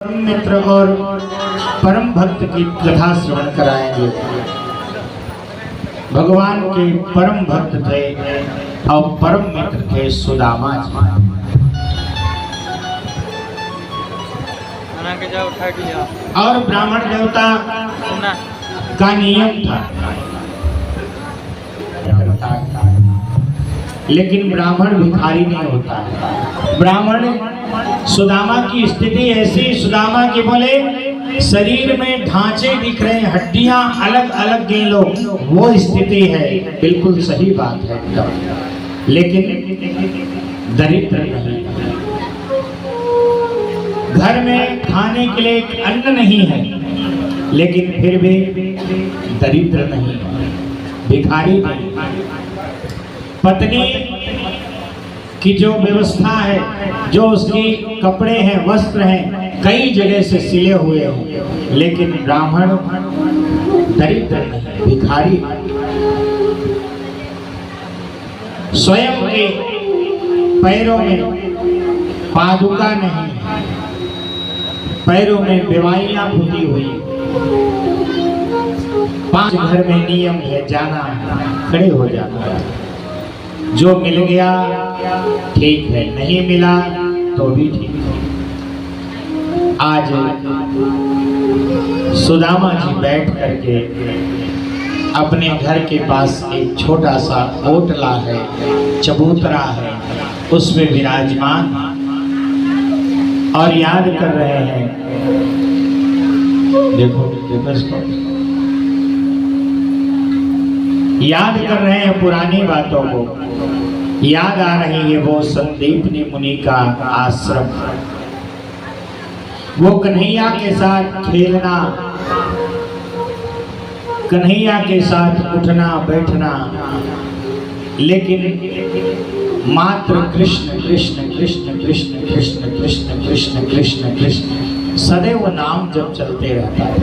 परम मित्र और परम भक्त की कथा श्रवण कराएंगे। भगवान के परम भक्त थे और परम मित्र थे सुदामा जी। और ब्राह्मण देवता का नियम था, लेकिन ब्राह्मण भिखारी नहीं होता है। ब्राह्मण सुदामा की स्थिति ऐसी, सुदामा की बोले शरीर में ढांचे दिख रहे हैं, हड्डियां अलग अलग गेलो, वो स्थिति है, बिल्कुल सही बात है, लेकिन दरिद्र नहीं। घर में खाने के लिए अन्न नहीं है, लेकिन फिर भी दरिद्र नहीं, भिखारी नहीं। पत्नी की जो व्यवस्था है, जो उसकी कपड़े हैं, वस्त्र हैं, कई जगह से सिले हुए हैं, लेकिन ब्राह्मण दरिद्र नहीं, भिखारी। स्वयं के पैरों में पादुका नहीं, पैरों में बेवाइयां फूटी हुई। 5 घर में नियम है, जाना खड़े हो जाना, जो मिल गया ठीक है, नहीं मिला तो भी ठीक है। आज सुदामा जी बैठ करके अपने घर के पास एक छोटा सा ओटला है, चबूतरा है, उसमें विराजमान और याद कर रहे हैं। देखो इसको, याद कर रहे हैं पुरानी बातों को, याद आ रही है वो संदीपनी मुनि का आश्रम, वो कन्हैया के साथ खेलना, कन्हैया के साथ उठना बैठना, लेकिन मात्र कृष्ण कृष्ण कृष्ण कृष्ण कृष्ण कृष्ण कृष्ण कृष्ण कृष्ण सदैव नाम जब चलते रहता है।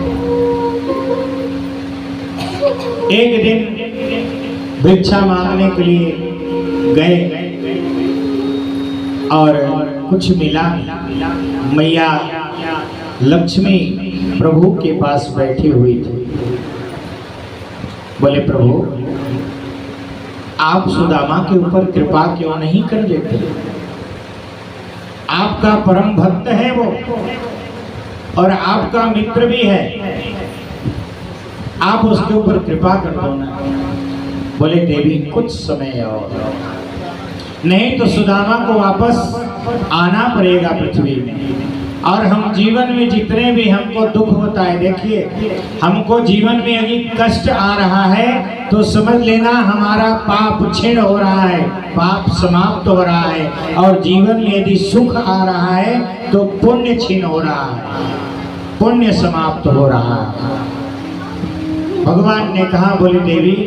एक दिन भिक्षा मांगने के लिए गए और कुछ मिला। मैया लक्ष्मी प्रभु के पास बैठी हुई थी। बोले, प्रभु आप सुदामा के ऊपर कृपा क्यों नहीं कर देते? आपका परम भक्त है वो, और आपका मित्र भी है, आप उसके ऊपर कृपा कर दो ना। बोले, देवी कुछ समय और, नहीं तो सुदामा को वापस आना पड़ेगा पृथ्वी में। और हम जीवन में जितने भी हमको दुख होता है, देखिए हमको जीवन में यदि कष्ट आ रहा है तो समझ लेना हमारा पाप क्षीण हो रहा है, पाप समाप्त हो रहा है। और जीवन में यदि सुख आ रहा है तो पुण्य क्षीण हो रहा है, पुण्य समाप्त हो रहा है। भगवान ने कहा, बोले देवी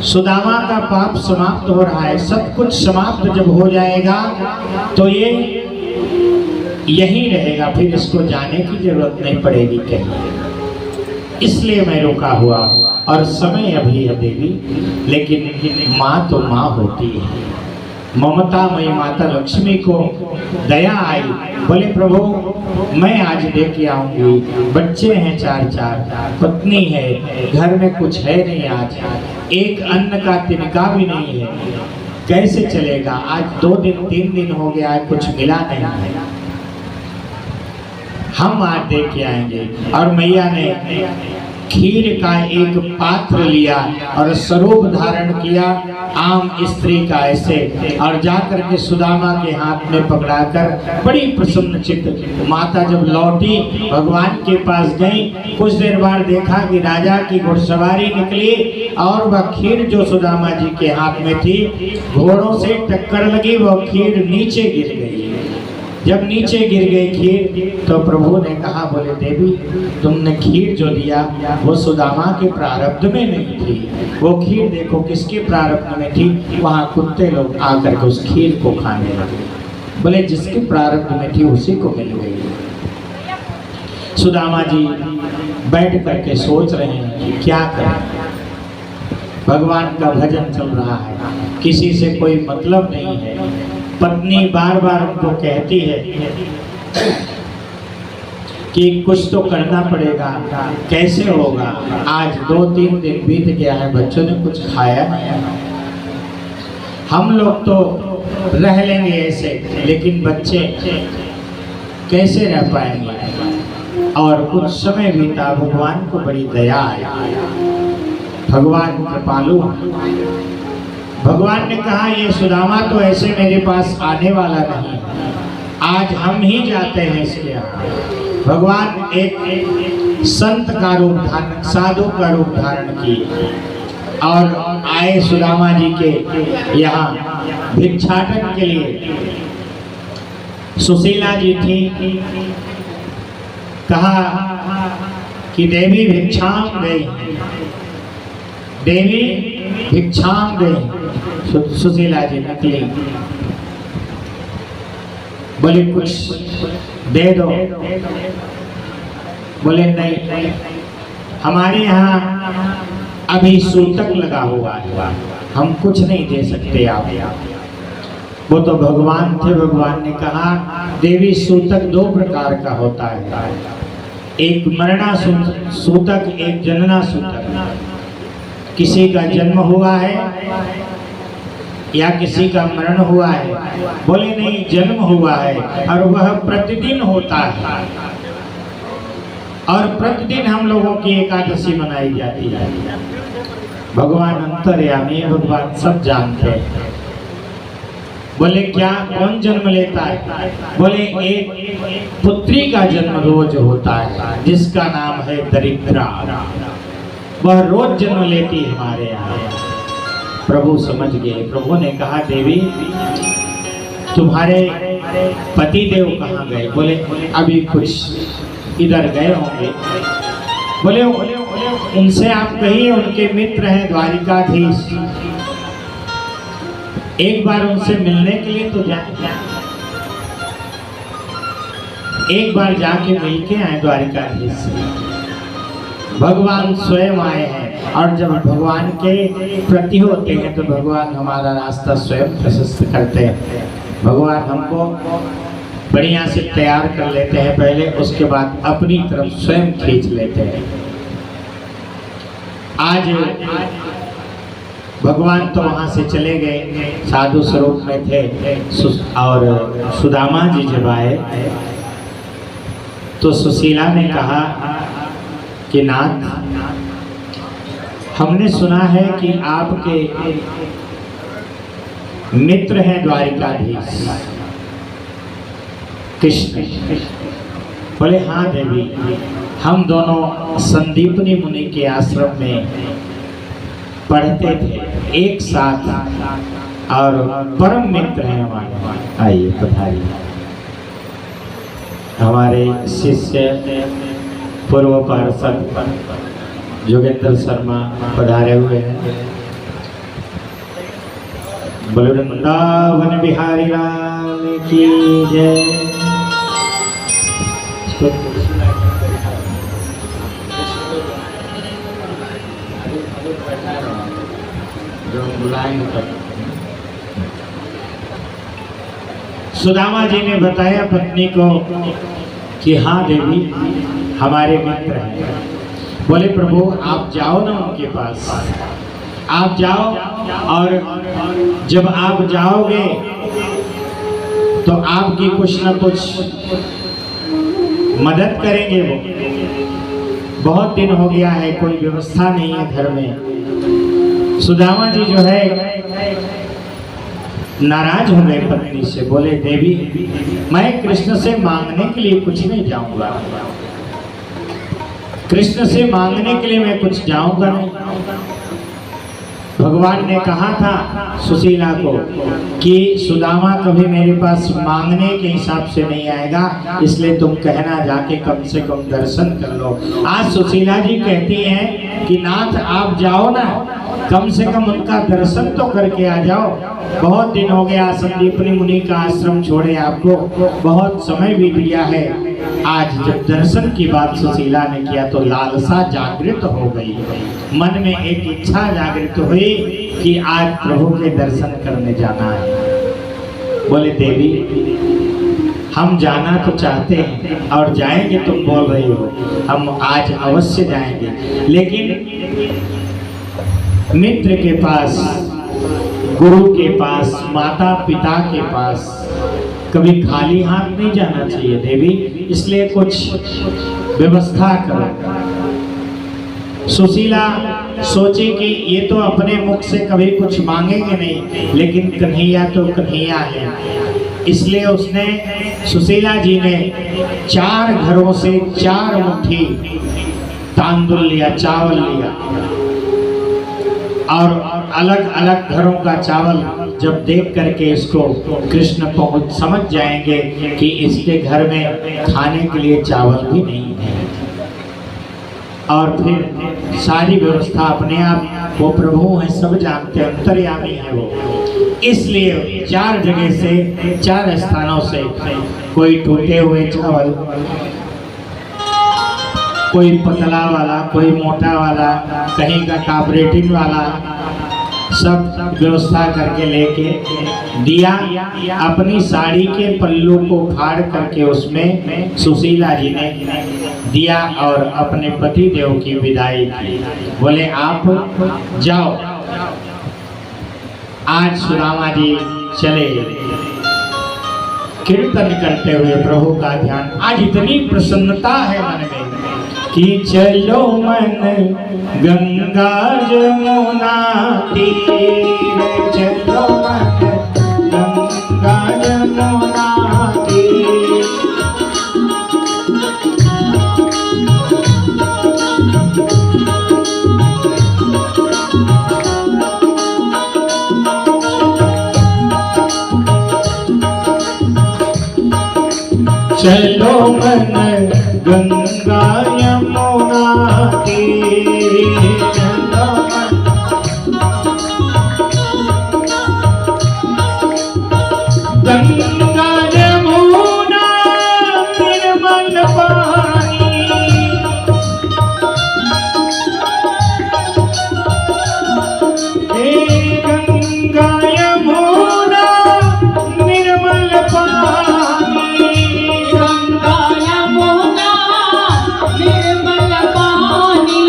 सुदामा का पाप समाप्त हो रहा है, सब कुछ समाप्त जब हो जाएगा तो ये यहीं रहेगा, फिर इसको जाने की जरूरत नहीं पड़ेगी कहीं। इसलिए मैं रुका हुआ, और समय अभी है देवी, लेकिन माँ तो माँ होती है। ममतामयी माता लक्ष्मी को दया आई, बोले प्रभु मैं आज लेके आऊंगी, बच्चे हैं 4-4, पत्नी है, घर में कुछ है नहीं, आज एक अन्न का तिनका भी नहीं है, कैसे चलेगा? आज 2 दिन 3 दिन हो गया है, कुछ मिला नहीं है, हम आज दे के आएंगे। और मैया ने खीर का एक पात्र लिया और स्वरूप धारण किया आम स्त्री का ऐसे, और जाकर के सुदामा के हाथ में पकड़ाकर बड़ी प्रसन्न चित्त माता जब लौटी, भगवान के पास गई। कुछ देर बाद देखा कि राजा की घुड़सवारी निकली और वह खीर जो सुदामा जी के हाथ में थी, घोड़ों से टक्कर लगी, वह खीर नीचे गिर गई। जब नीचे गिर गई खीर तो प्रभु ने कहा, बोले देवी तुमने खीर जो दिया वो सुदामा के प्रारब्ध में नहीं थी, वो खीर देखो किसके प्रारब्ध में थी, वहाँ कुत्ते लोग आकर के उस खीर को खाने लगे। बोले जिसके प्रारब्ध में थी उसी को मिल गई। सुदामा जी बैठ करके सोच रहे हैं कि क्या करें, भगवान का भजन चल रहा है, किसी से कोई मतलब नहीं है। पत्नी बार बार उनको कहती है कि कुछ तो करना पड़ेगा, कैसे होगा। आज 2-3 दिन बीत गया है, बच्चों ने कुछ खाया नहीं। हम लोग तो रह लेंगे ऐसे, लेकिन बच्चे कैसे रह पाएंगे। और कुछ समय बीता, भगवान को बड़ी दया आई, भगवान कृपालु। भगवान ने कहा ये सुदामा तो ऐसे मेरे पास आने वाला नहीं, आज हम ही जाते हैं इसके यहाँ। भगवान एक संत का रूप धारण, साधु का रूप धारण किए और आए सुदामा जी के यहाँ भिक्षाटन के लिए। सुशीला जी थी, कहा कि देवी भिक्षाम गई, देवी भिक्षाम गई। सुशीला जी निकली, बोले कुछ दे दो। बोले नहीं, हमारे यहाँ अभी सूतक लगा हुआ है, हम कुछ नहीं दे सकते आप। वो तो भगवान थे, भगवान ने कहा देवी सूतक 2 प्रकार का होता है, एक मरणा सूतक, एक जनना सूतक। किसी का जन्म हुआ है या किसी का मरण हुआ है। बोले नहीं, जन्म हुआ है और वह प्रतिदिन होता है, और प्रतिदिन हम लोगों की एकादशी मनाई जाती है। भगवान अंतर्यामी, भगवान सब जानते हैं। बोले क्या, कौन जन्म लेता है? बोले एक पुत्री का जन्म रोज होता है, जिसका नाम है दरिद्रा, वह रोज जन्म लेती है हमारे यहाँ। प्रभु समझ गए। प्रभु ने कहा देवी तुम्हारे पति देव कहाँ गए? बोले अभी कुछ इधर गए होंगे। बोले उनसे आप कहिए, उनके मित्र हैं द्वारिकाधीश, एक बार उनसे मिलने के लिए तो जाए, एक बार जाके मिल के आए द्वारिकाधीश से। भगवान स्वयं आए हैं, और जब भगवान के प्रति होते हैं तो भगवान हमारा रास्ता स्वयं प्रशस्त करते हैं। भगवान हमको बढ़िया से तैयार कर लेते हैं पहले, उसके बाद अपनी तरफ स्वयं खींच लेते हैं। आज भगवान तो वहां से चले गए, साधु स्वरूप में थे, और सुदामा जी जब आए तो सुशीला ने कहा कि नाथ, हमने सुना है कि आपके मित्र हैं द्वारिकाधीश कृष्ण। बोले हाँ देवी, हम दोनों संदीपनी मुनि के आश्रम में पढ़ते थे एक साथ, और परम मित्र हैं हमारे। आइए पधारिए। हमारे शिष्य पूर्व पार्षद जोगेंद्र शर्मा पधारे हुए हैं। बोलो वृंदावन बिहारी लाल की जय। सुदामा जी ने बताया पत्नी को कि हाँ देवी हमारे मित्र हैं। बोले प्रभु आप जाओ ना उनके पास, आप जाओ, और जब आप जाओगे तो आपकी कुछ न कुछ मदद करेंगे। वो बहुत दिन हो गया है, कोई व्यवस्था नहीं है घर में। सुदामा जी जो है नाराज हो गए पत्नी से। बोले देवी मैं कृष्ण से मांगने के लिए कुछ नहीं जाऊंगा, कृष्ण से मांगने के लिए मैं कुछ जाऊंगा नहीं। भगवान ने कहा था सुशीला को कि सुदामा कभी मेरे पास मांगने के हिसाब से नहीं आएगा, इसलिए तुम कहना जाके कम से कम दर्शन कर लो। आज सुशीला जी कहती हैं कि नाथ आप जाओ ना, कम से कम उनका दर्शन तो करके आ जाओ। बहुत दिन हो गया संदीपनी मुनि का आश्रम छोड़े, आपको बहुत समय भी दिया है। आज जब दर्शन की बात सुशीला ने किया तो लालसा जागृत हो गई, मन में एक इच्छा जागृत हुई कि आज प्रभु के दर्शन करने जाना है। बोले देवी हम जाना तो चाहते हैं और जाएंगे, तुम बोल रही हो, हम आज अवश्य जाएंगे, लेकिन मित्र के पास, गुरु के पास, माता पिता के पास कभी खाली हाथ नहीं जाना चाहिए देवी, इसलिए कुछ व्यवस्था करो। सुशीला सोची कि ये तो अपने मुख से कभी कुछ मांगेंगे नहीं, लेकिन कन्हैया तो कन्हैया है, इसलिए उसने, सुशीला जी ने 4 घरों से 4 मुट्ठी तांदुल लिया, चावल लिया, और अलग अलग घरों का चावल जब देख करके इसको कृष्ण पहुंच समझ जाएंगे कि इसके घर में खाने के लिए चावल भी नहीं है, और फिर सारी व्यवस्था अपने आप, वो प्रभु है, सब जानते, अंतर्यामी है वो, इसलिए 4 जगह से, 4 स्थानों से कोई टूटे हुए चावल, कोई पतला वाला, कोई मोटा वाला, कहीं का कार्पोरेटिंग वाला, सब व्यवस्था करके लेके दिया। अपनी साड़ी के पल्लू को फाड़ करके उसमें सुशीला जी ने दिया और अपने पति देव की विदाई की। बोले आप जाओ, आज सुदामा जी चले कीर्तन करते हुए प्रभु का ध्यान। आज इतनी प्रसन्नता है मन में कि चलो मन गंगा जमुना तीर, चलो मन गंगा जमुना तीर। चलो मन गंगा यमुना तीर, चलो मन गंगा यमुना निर्मल पानी, हे गंगा यमुना निर्मल पानी,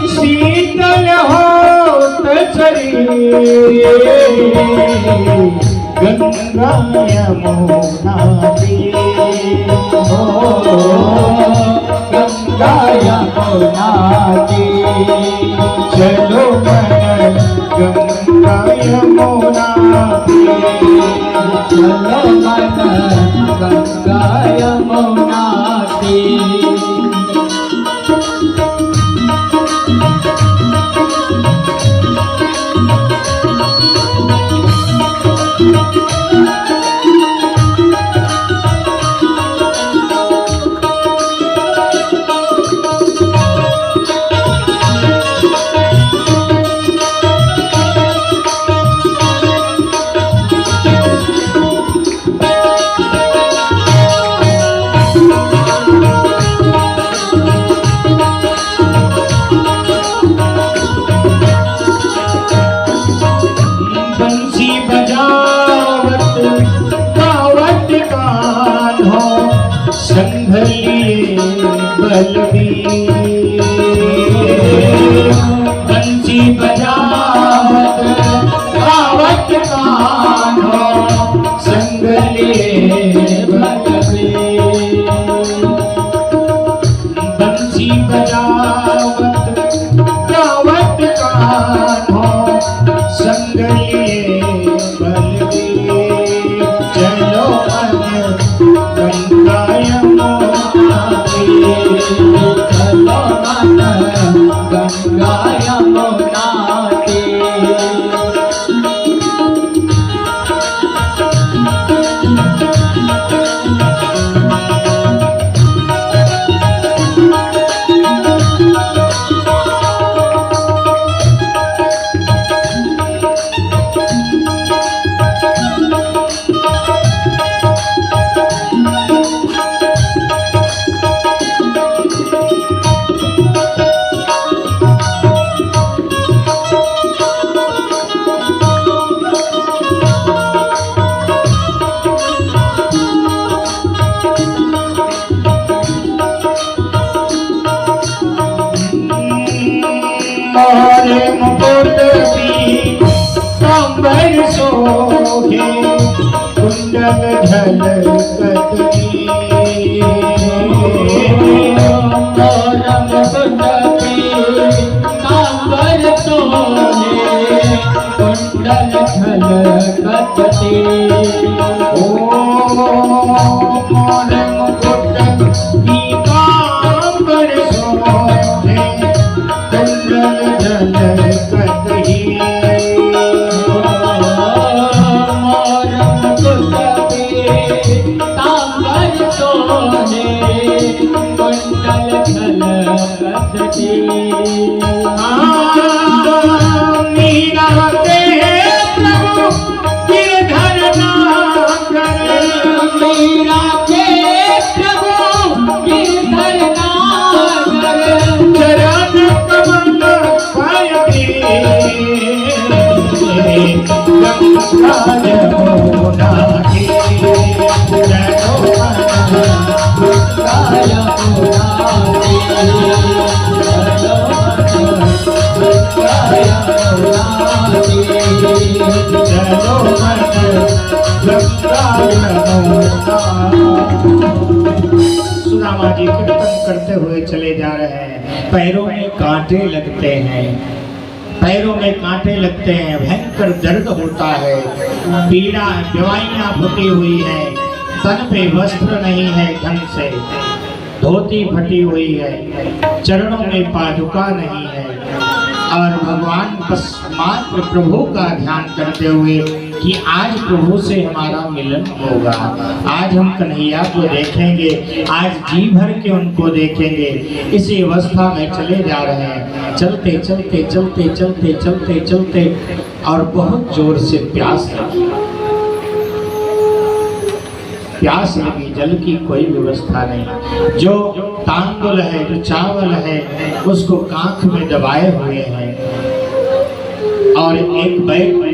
शीतल होत शरीर, गंगा यमुना तीर, हो गंगा यमुना तीर। चलो मन गंगा यमुना तीर, चलो मन गंगा यमुना तीर। बलबीर बंसी बजावत गावत कान्हो संग लिए बलबीर। बंसी बजावत गावत कान्हो संग लिए बलबीर। चलो मन गंगा यमुना तीर, चलो कुंडल झलकती मोरम कुंडली कांबर सोने कुंडल झलकती ओ मोरम कुंडली कांबर सोने कुंडल झलकती मोरम कुंडली कांबर सोने कुंडल झलकती मीरा के प्रभु गिरधर नागर मीरा के प्रभु गिरधर नागर चरण कमल पायके गंगा यमुना के चरणों सुदामा जी कीर्तन करते हुए चले जा रहे हैं। पैरों में कांटे लगते हैं, पैरों में कांटे लगते हैं, भयंकर दर्द होता है, पीड़ा दवाइयाँ फटी हुई है, तन पे वस्त्र नहीं है ढंग से, धोती फटी हुई है, चरणों में पादुका नहीं है और भगवान बस मात्र प्रभु का ध्यान करते हुए कि आज प्रभु से हमारा मिलन होगा, आज हम कन्हैया को देखेंगे, आज जी भर के उनको देखेंगे, इसी अवस्था में चले जा रहे हैं। चलते चलते चलते चलते चलते चलते और बहुत जोर से प्यास लगी, प्यास लगी, जल की कोई व्यवस्था नहीं, जो तांदुल है, जो चावल है, उसको कांख में दबाए हुए हैं और एक बैग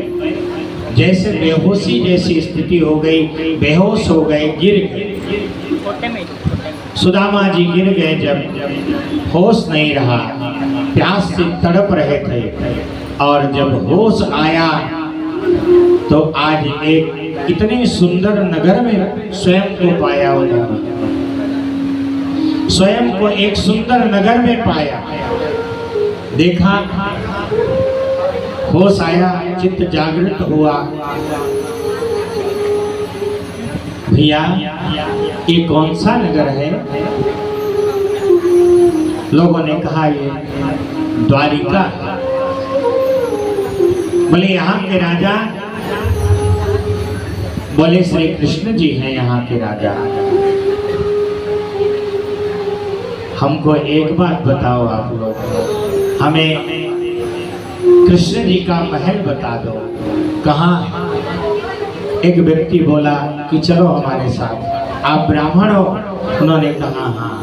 जैसे बेहोशी जैसी स्थिति हो गई, बेहोश हो गए, गिर गए। सुदामा जी गिर गए, जब होश नहीं रहा, प्यास से तड़प रहे थे और जब होश आया तो आज एक इतने सुंदर नगर में स्वयं को पाया उन्होंने, स्वयं को एक सुंदर नगर में पाया, देखा, होश आया, चित्त जागृत हुआ। भैया ये कौन सा नगर है? लोगों ने कहा ये द्वारिका। बोले यहाँ के राजा? बोले श्री कृष्ण जी हैं यहाँ के राजा। हमको एक बात बताओ आप लोग, हमें कृष्ण जी का महल बता दो, कहाँ? एक व्यक्ति बोला कि चलो हमारे साथ, आप ब्राह्मण हो? उन्होंने कहा हाँ।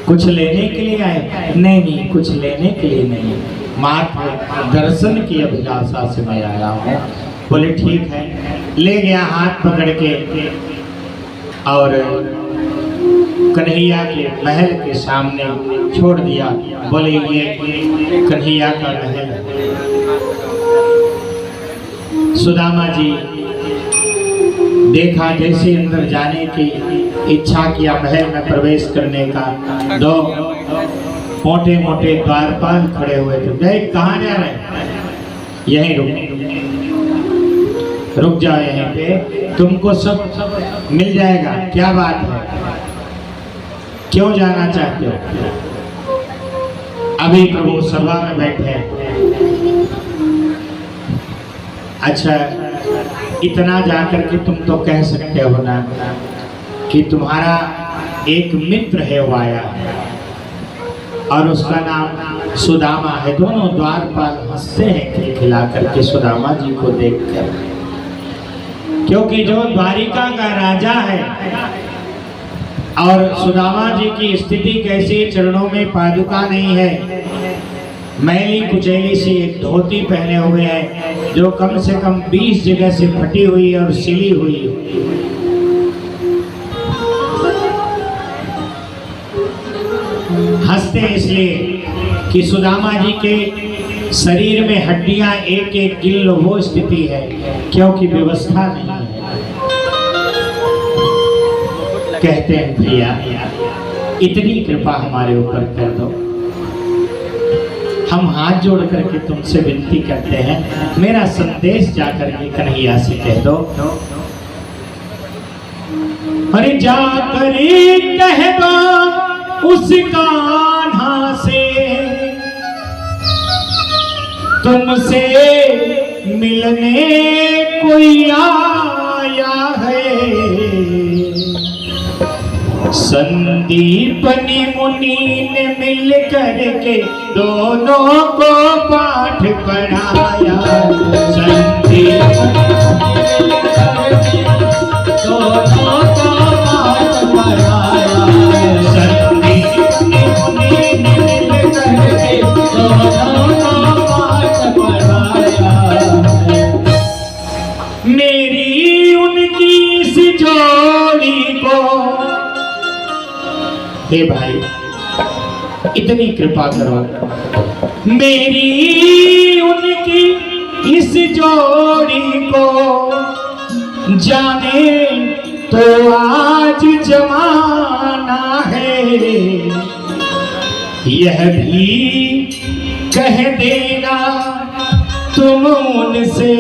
कुछ लेने के लिए आए? नहीं नहीं, कुछ लेने के लिए नहीं, मात्र दर्शन की अभिलाषा से मैं आया हूँ। बोले ठीक है। ले गया हाथ पकड़ के और कन्हैया के महल के सामने छोड़ दिया। बोले ये कन्हैया का महल है। सुदामा जी देखा, जैसे अंदर जाने की इच्छा किया, महल में प्रवेश करने का, दो मोटे मोटे द्वारपाल खड़े हुए थे। देख कहाँ जा रहे हैं? यहीं रुक जाओ, यहीं पे तुमको सब मिल जाएगा। क्या बात है, क्यों जाना चाहते हो? अभी प्रभु सभा में बैठे। अच्छा, इतना जाकर के तुम तो कह सकते हो ना कि तुम्हारा एक मित्र है वो आया और उसका नाम सुदामा है। दोनों द्वारपाल हंसते हैं खिलखिला करके सुदामा जी को देखकर, क्योंकि जो द्वारिका का राजा है और सुदामा जी की स्थिति कैसी, चरणों में पादुका नहीं है, मैली कुचैली सी एक धोती पहने हुए हैं जो कम से कम 20 जगह से फटी हुई और सिली हुई। हंसते हैं इसलिए कि सुदामा जी के शरीर में हड्डियां एक एक गिल्ल वो स्थिति है, क्योंकि व्यवस्था नहीं है। कहते हैं भैया इतनी कृपा हमारे ऊपर कर दो। हम हाथ जोड़ करके तुमसे विनती करते हैं, मेरा संदेश जाकर के कन्हैया से कह दो। अरे जाकर कह दो उस कान्हा से तुमसे मिलने कोई आया है। संदीपनी मुनि ने मिल करके दोनों को पाठ पढ़ाया। संदीपनी दोनों को पाठ पढ़ाया। संदीपनी मुनि ने मिल करके दोनों को पाठ पढ़ाया। मेरी उनकी इस जोड़ी को, हे भाई इतनी कृपा करो, मेरी उनकी इस जोड़ी को जाने तो आज जमाना है। यह भी कह देना तुम उनसे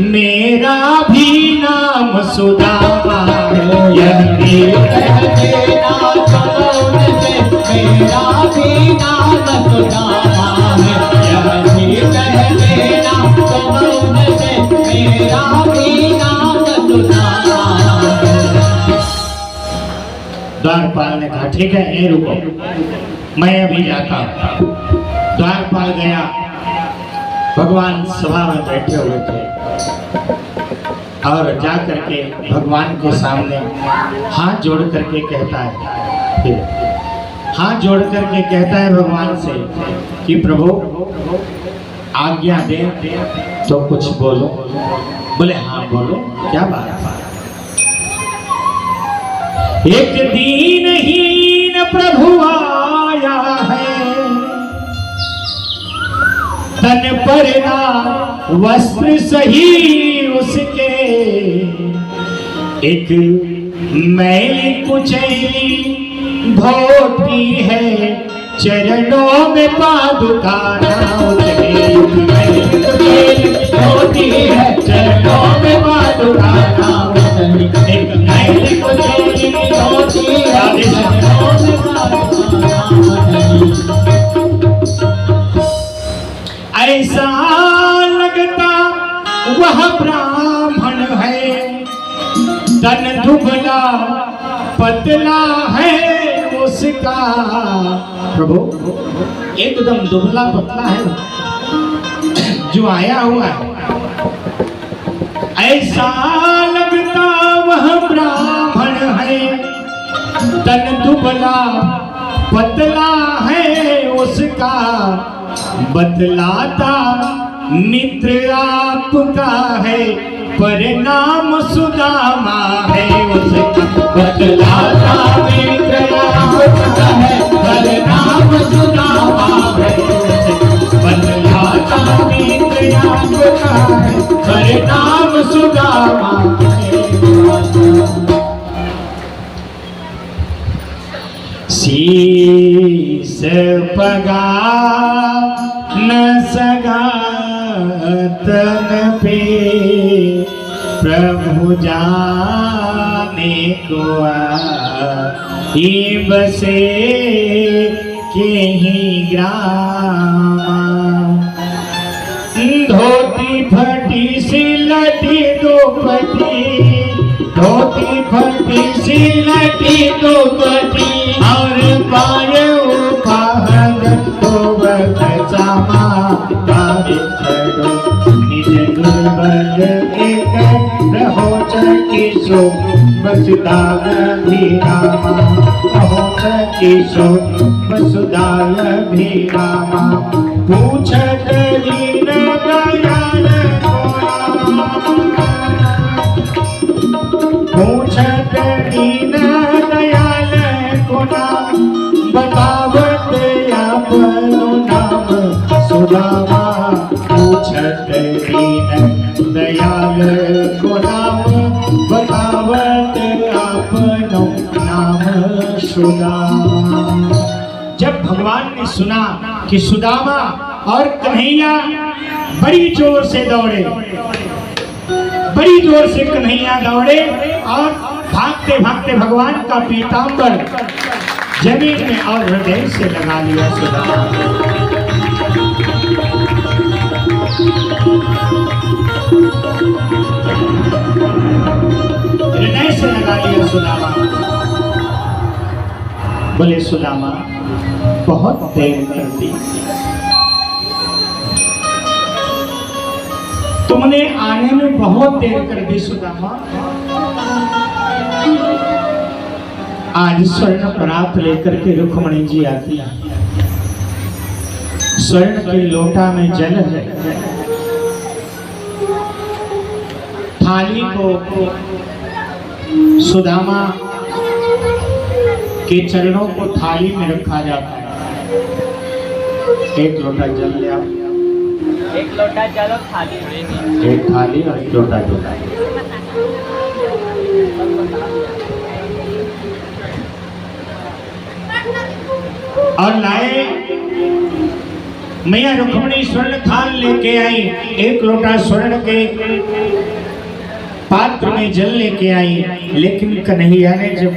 मेरा भी नाम सुदामा है। यह भी कह देना तुम उनसे मेरा भी नाम सुदामा है। यह भी कह देना तुम उनसे मेरा भी नाम सुदामा है। द्वारपाल ने कहा ठीक है ये रुको, मैं अभी जाता हूँ। द्वारपाल गया, भगवान सभा में बैठे हुए थे और जा करके भगवान के सामने हाथ जोड़ करके कहता है, हाथ जोड़ करके कहता है भगवान से कि प्रभु आज्ञा दे तो कुछ बोलो। बोले हाँ बोलो, क्या बात है। एक दीनहीन प्रभु आया है, तन पर ना वस्त्र सही उसके। एक मैली कुचैली धोती है, चरणों में पादुका ना उतरे। मैली कुचैली धोती है, चरणों में पादुका ना उतरे। एक मैली कुचैली धोती है, चरणों में पादुका ना उतरे। ऐसा लगता वह ब्राह्मण है, तन दुबला पतला है उसका। प्रभु एकदम दुबला पतला है जो आया हुआ है। ऐसा लगता वह ब्राह्मण है, तन दुबला पतला है उसका। बतलाता मित्र आपका है, पर नाम सुदामा है उसका। बतलाता मित्र आपका है, पर नाम सुदामा है उसका। बतलाता मित्र आपका है, पर नाम सुदामा है। शीस पगा न सगा तन पे, प्रभु जाने को ही बसे के ही ग्राम। धोती फटी सिलटी दोपटी, धोती फटी सिलटी दोपटी, और पाए उपहार तो बचामा बारे छड़ो। निज दुर्बल एक रहो चकिसो, वसुदाल भी रामा। रहो चकिसो वसुदाल भी रामा। पूछत दीन दयाल पूछत दीन दयाल कोना, बतावत अपनो नाम सुदामा। पूछत दीन दयाल को नाम, बतावत अपनो सुदामा। जब भगवान ने सुना कि सुदामा और कन्हैया बड़ी जोर से दौड़े, बड़ी जोर से कन्हैया दौड़े और भागते भागते भगवान का पीतांबर जमीन में और हृदय से लगा लिया सुदामा। हृदय से लगा लिया सुदामा। बोले सुदामा बहुत देर कर दी, तुमने आने में बहुत देर कर दी सुदामा। आज स्वर्ण परात लेकर के रुक्मणी जी आती है, स्वर्ण के लोटा में जल है, थाली को सुदामा के चरणों को थाली में रखा जाता है। एक लोटा जल ले आओ, एक लोटा जल और थाली में। एक थाली और एक लोटा जल। और लाए मैया रुक्मणी स्वर्ण थाल लेके आई, एक लोटा स्वर्ण के पात्र में जल लेके आई। लेकिन कन्हैया ने जब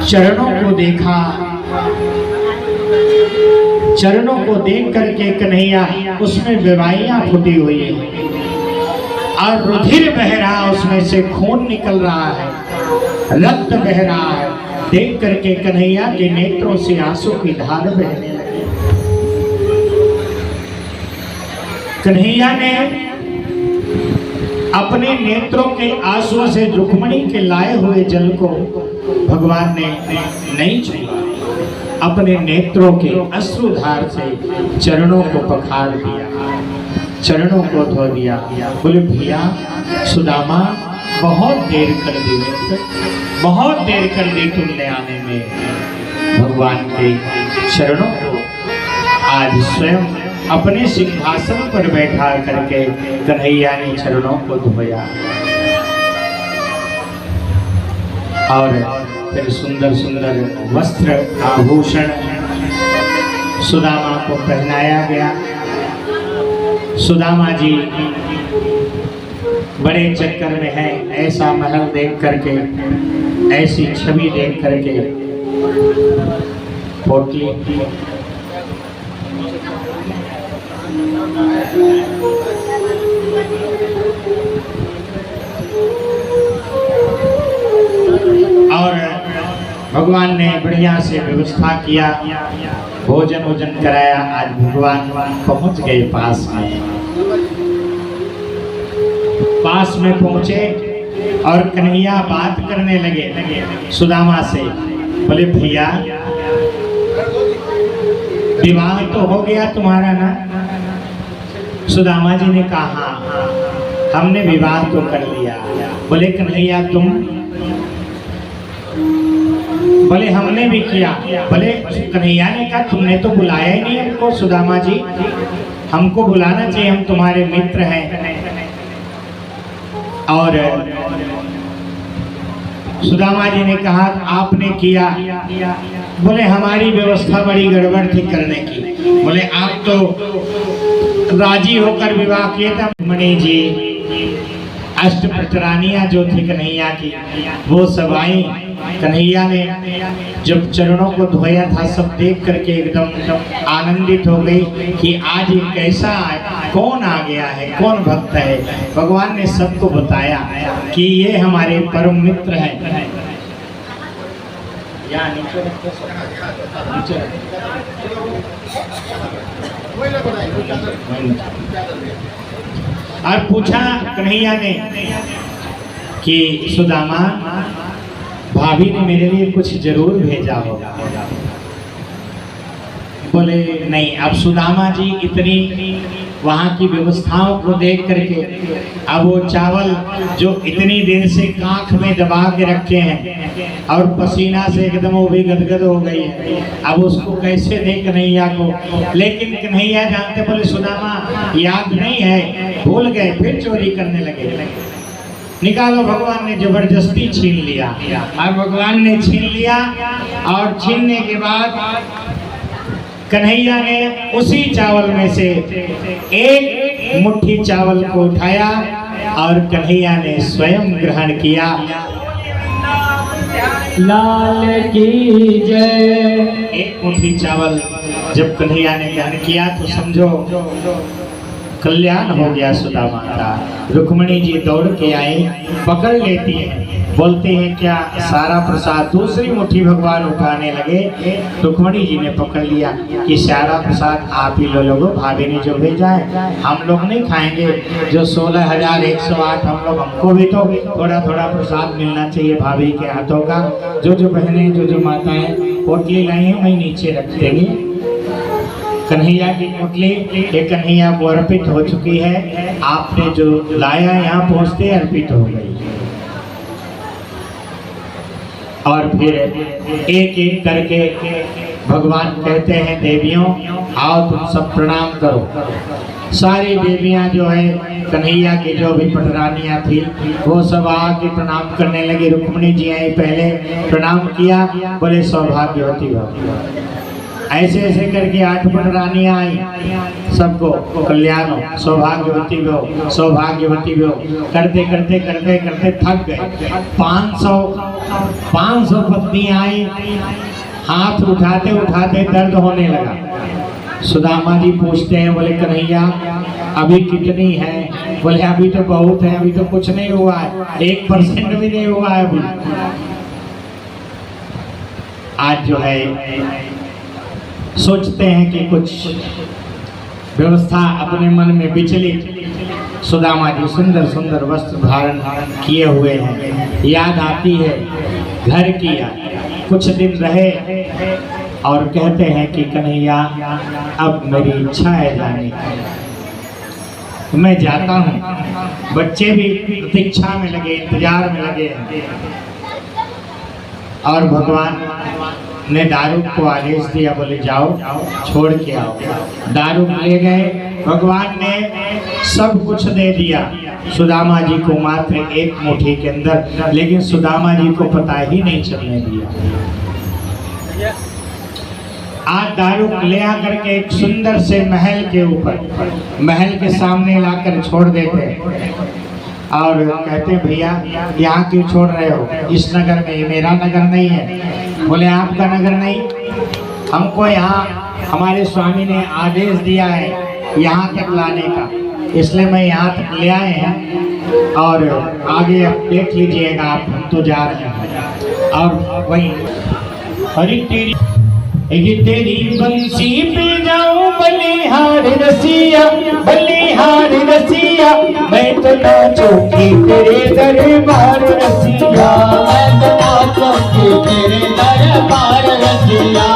चरणों को देखा, चरणों को देख करके कन्हैया उसमें विवाहियां फूटी हुई है और रुधिर बह रहा, उसमें से खून निकल रहा है, रक्त बह रहा है। देख करके कन्हैया के नेत्रों से आंसू की धार बहने लगी। कन्हैया ने अपने नेत्रों के आंसुओं से रुक्मणी के लाए हुए जल को भगवान ने नहीं छुआ, अपने नेत्रों के अश्रुधार से चरणों को पखार दिया, चरणों को धो दिया। बोले भैया सुदामा बहुत देर कर दी, बहुत देर कर दी तुमने आने में। भगवान के चरणों को आज स्वयं अपने सिंहासन पर बैठा करके कन्हैया ने चरणों को धोया और फिर सुंदर सुंदर वस्त्र आभूषण सुदामा को पहनाया गया। सुदामा जी बड़े चक्कर में है, ऐसा महल देख करके, ऐसी छवि देख करके पोटली और भगवान ने बढ़िया से व्यवस्था किया, भोजन वोजन कराया। आज भगवान पहुंच गए पास में पहुंचे और कन्हैया बात करने लगे सुदामा से। बोले भैया विवाह तो हो गया तुम्हारा ना? सुदामा जी ने कहा हाँ, हमने विवाह तो कर लिया। बोले कन्हैया तुम? बोले हमने भी किया। बोले कन्हैया ने कहा तुमने तो बुलाया ही नहीं हमको। सुदामा जी हमको बुलाना चाहिए, हम तुम्हारे मित्र हैं। और सुदामा जी ने कहा आपने किया। बोले हमारी व्यवस्था बड़ी गड़बड़ थी करने की। बोले आप तो राजी होकर विवाह किए थे। मणि जी अष्टप्रचरानियां जो थी कन्हैया की वो सब आई। कन्हैया ने जब चरणों को धोया था सब देख करके एकदम आनंदित हो गई कि आज ये कैसा कौन आ गया है, कौन भक्त है। भगवान ने सबको बताया कि ये हमारे परम मित्र हैं। और पूछा कन्हैया ने कि सुदामा भाभी ने मेरे लिए कुछ जरूर भेजा होगा। बोले नहीं। अब सुदामा जी इतनी वहाँ की व्यवस्थाओं को देख करके अब वो चावल जो इतनी देर से कांख में दबा के रखे हैं और पसीना से एकदम वो भी गदगद हो गई है, अब उसको कैसे दे कन्हैया को। लेकिन कन्हैया जानते, बोले सुदामा याद नहीं है, भूल गए, फिर चोरी करने लगे। निकालो। भगवान ने जबरदस्ती छीन लिया और भगवान ने छीन लिया और छीनने के बाद कन्हैया ने उसी चावल में से एक मुट्ठी चावल को उठाया और कन्हैया ने स्वयं ग्रहण किया। लाल की जय। एक मुट्ठी चावल जब कन्हैया ने ग्रहण किया तो समझो कल्याण हो गया सुदामा का। रुक्मणी जी दौड़ के आए, पकड़ लेती हैं, बोलते हैं क्या सारा प्रसाद। दूसरी मुट्ठी भगवान उठाने लगे, रुक्मणी जी ने पकड़ लिया कि सारा प्रसाद आप ही लोगों, भाभी ने जो भेजा है हम लोग नहीं खाएंगे। जो 16,108 हम लोग, हमको भी तो थोड़ा थोड़ा प्रसाद मिलना चाहिए भाभी के हाथों का। जो बहनें जो माताएं पोटली लाई हैं वही नीचे रख देंगे। कन्हैया की पोटली ये कन्हैया को अर्पित हो चुकी है, आपने जो लाया यहाँ पहुँचते अर्पित हो गई। और फिर एक एक करके भगवान कहते हैं देवियों आओ तुम सब प्रणाम करो। सारी देवियां जो है कन्हैया की जो भी पटरानियां थी वो सब आके प्रणाम करने लगी। रुक्मणी जी आई, पहले प्रणाम किया, बोले सौभाग्यवती भव। ऐसे ऐसे करके 8 पटरानियां आई, सबको कल्याण हो, सौभाग्यवती हो, सौभाग्यवती हो करते करते करते करते थक गए। 500 पत्नियां आई, हाथ उठाते उठाते दर्द होने लगा। सुदामा जी पूछते हैं, बोले कन्हैया अभी कितनी है? बोले अभी तो बहुत है, अभी तो कुछ नहीं हुआ है, 1% भी नहीं हुआ है अभी। आज जो है सोचते हैं कि कुछ व्यवस्था अपने मन में विचलित। सुदामा जी सुंदर सुंदर वस्त्र धारण किए हुए हैं, याद आती है घर की याद। कुछ दिन रहे और कहते हैं कि कन्हैया अब मेरी इच्छा है जाने की, मैं जाता हूँ। बच्चे भी प्रतीक्षा में लगे, इंतजार में लगे हैं। और भगवान ने दारूक को आदेश दिया, बोले जाओ छोड़ के आओ। दारूक ले गए, भगवान ने सब कुछ दे दिया सुदामा जी को मात्र एक मुट्ठी के अंदर, लेकिन सुदामा जी को पता ही नहीं चलने दिया। आज दारूक ले आकर के एक सुंदर से महल के ऊपर, महल के सामने लाकर छोड़ देते और कहते भैया यहाँ क्यों छोड़ रहे हो? इस नगर में, ये मेरा नगर नहीं है। बोले आपका नगर नहीं, हमको यहाँ हमारे स्वामी ने आदेश दिया है यहाँ तक लाने का, इसलिए मैं यहाँ तक ले आए हैं। और आगे अब देख लीजिएगा आप, हम तो जा रहे हैं। और वही हरी तेरी बंसी पे जाऊं बलिहार रसिया, बलिहार रसिया, मैं तो नाचूंगी तेरे दरबार रसिया, मैं तो नाचूंगी तेरे दरबार रसिया।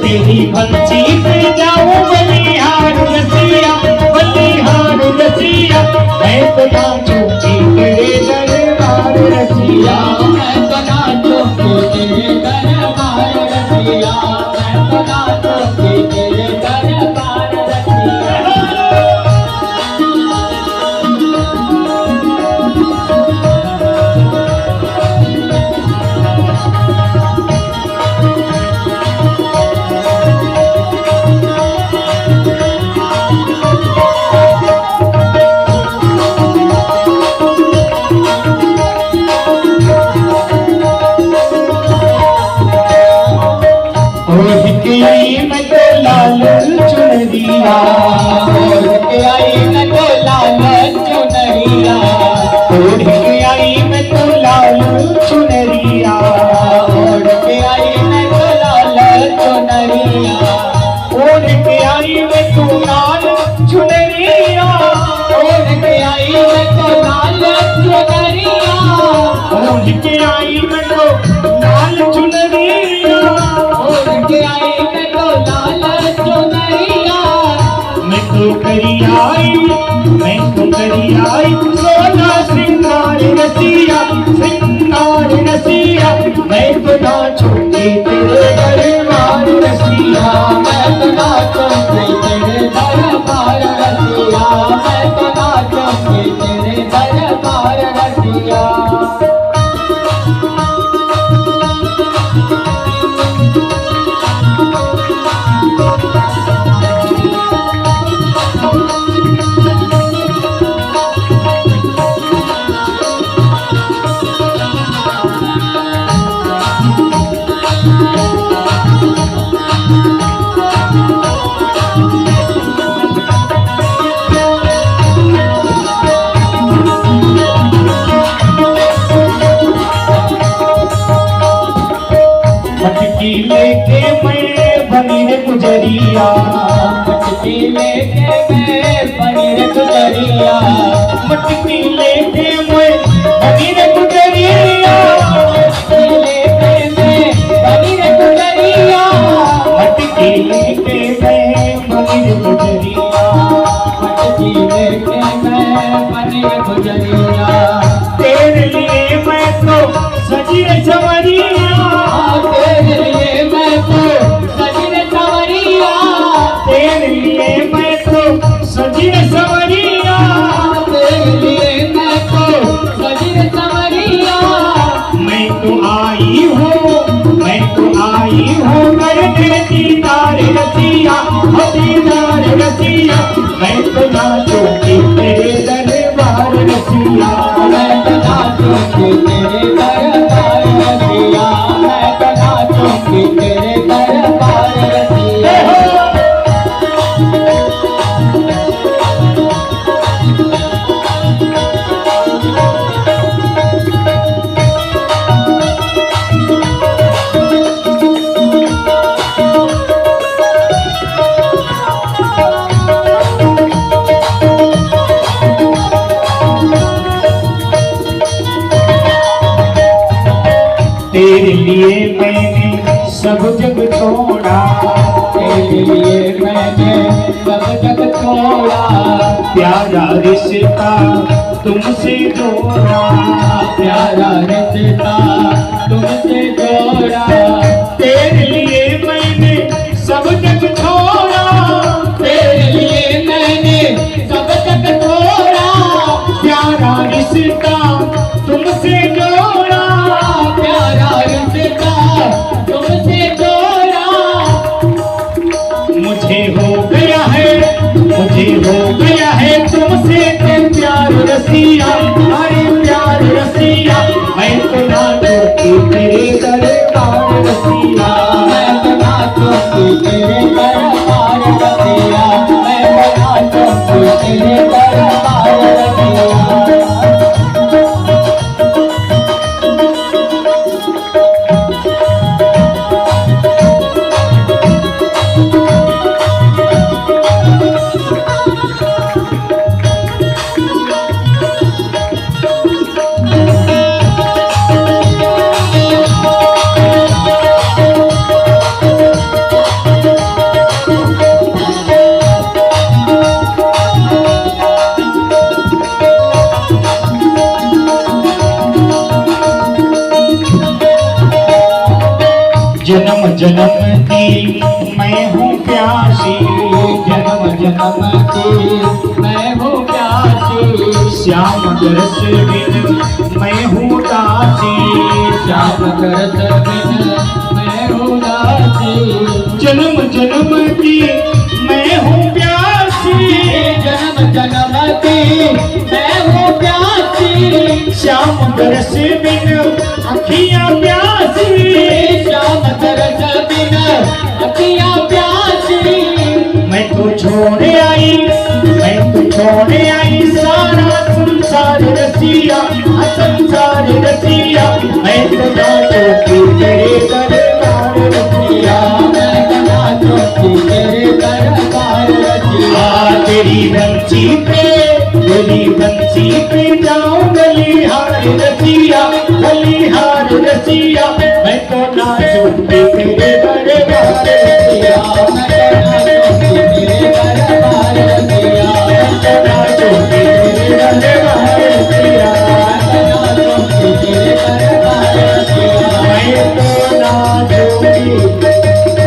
तेरी बंसी पे जाऊं बलिहार रसिया, बलिहार रसिया, मैं तो नाचूंगी तेरे दरबार रसिया, मैं तो नाचूंगी तेरे दरबार रसिया, मैं तो नाचूंगी तेरे दरबार रसिया। चुनरिया ओढ़ के आई मैं तो लाल चुनरिया, ओढ़ के आई मैं तो लाल चुनरिया, ओढ़ के आई मैं तो लाल चुनरिया, ओढ़ के आई मैं तो लाल चुनरिया, ओढ़ के आई मैं तो लाल चुनरिया, ओढ़ के आई मैं तो लाल चुनरिया, ओढ़ के आई मैं तो लाल चुनरिया। मैं तो करी आई सोना श्रृंगार रसिया, श्रृंगार रसिया, मैं तो नाचूंगी तेरे दरबार रसिया, मैं तो नाचूंगी तेरे दरबार रसिया, मैं तो नाचूंगी तेरे मटकी लेके मैं बनी रे गुजरिया, मटकी लेके मैं बनी रे गुजरिया, मटकी लेके मैं बनी रे गुजरिया, मटकी लेके मैं बनी रे गुजरिया, मटकी लेके मैं बनी रे गुजरिया, मटकी लेके मैं बनी रे गुजरिया। तेरे लिए मैं तो सजी रे संवरिया, तेरे लिए मैं तो सजी रे संवरिया, तेरे लिए मैं तो सजी रे संवरिया, तेरे लिए मैं तो सजी रे संवरिया। मैं तो आई हूँ, मैं तो आई हूँ करने दीदार रसिया, दीदार रसिया, मैं तो नाचूंगी तेरे दरबार रसिया, मैं तो नाचूंगी तेरे दरबार रसिया, मैं तो नाचूंगी तेरे दरबार रसिया। तेरे लिए मैंने सब जग छोड़ा, तेरे लिए मैंने सब जग छोड़ा, प्यारा रिश्ता तुमसे जोड़ा, प्यारा रिश्ता तुमसे जोड़ा। तेरे लिए मैंने सब जग छोड़ा, तेरे लिए मैंने सब जग छोड़ा, प्यारा रिश्ता तुमसे जोड़ा, प्यारा रिश्ता तुमसे जोड़ा। मुझे हो गया है, मुझे हो गया है तुमसे प्यार रसिया, अरे प्यार रसिया, मैं तो नाचूंगी तेरे दरबार रसिया, मैं तो नाचूंगी तेरे दरबार रसिया, मैं तो नाचूंगी तेरे दरबार रसिया। जन्म जन्म की मैं हूँ प्यासी, जन्म जन्म की मैं हूँ प्यासी, श्याम दरस बिन मैं हूँ दासी, श्याम करत बिन मैं हूँ दासी। जन्म जन्म की मैं हूँ प्यासी, जन्म जन्म की मैं हूँ प्यासी, श्याम दरस बिन अखियाँ प्यासी, श्याम तरस बिन अखियाँ प्यासी। मैं तो छोड़े आई, मैं तो छोड़े आई सारा संसार रसिया, संसार रसिया, मैं तो नाचूंगी तेरे दरबार रसिया, मैं तो नाचूंगी तेरे दरबार रसिया। तेरी बंसी पे, तेरी बंसी पे जाऊं गलिहार रसिया, गलिहार रसिया, मैं तो नाचूंगी तेरे दरबार रसिया, मैं तो नाचूंगी तेरे दरबार रसिया, मैं तो नाचूंगी तेरे दरबार रसिया, मैं तो नाचूंगी तेरे दरबार रसिया। मैं तो नाचूंगी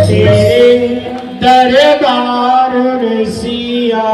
तेरे दरबार रसिया।